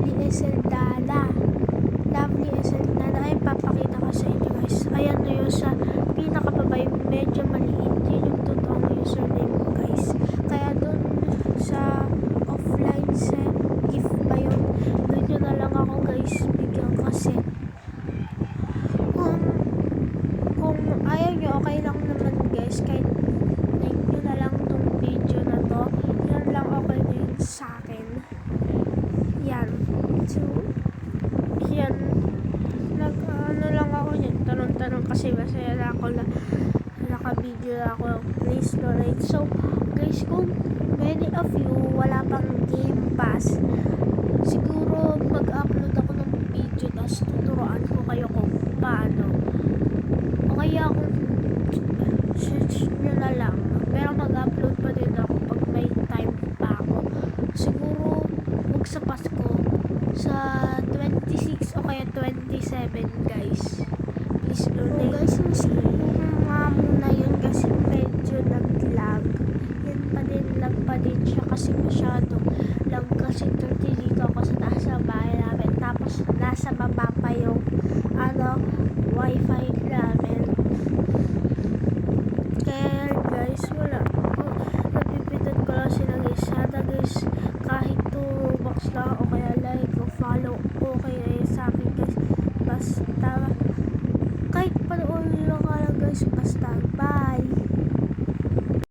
Lovely Eseldana. Lovely Eseldana ay papakita ko sa inyo guys. Ayan na yun sa pinakababay, medyo maliit. Yun yung totoong username ko guys. Kaya dun sa offline set gift ba yun, dun nyo na lang ako guys bigyan kasi kung ayaw nyo okay lang naman guys, kahit like nyo na lang tong video na to, yan lang okay na yun sa akin. Yan. So, yan. Ano lang ako yan. Tanong-tanong kasi masaya na ako na naka-video na ako. Please donate. So, guys, kung many of you wala pang Game Pass, siguro mag-upload ako ng video tapos tuturuan ko kayo kung paano. O kaya kung search nyo na lang. Pero mag-upload pa din ako pag may time pa ako. Siguro wag sa Pasko, sa 26 o kaya 27 guys. Please donate. Guys, nga muna yun kasi medyo nag-lag. Yan pa din, lag pa din siya kasi masyado lag kasi 30 dito ako sa taas ng bahay namin. Tapos nasa baba pa yung wifi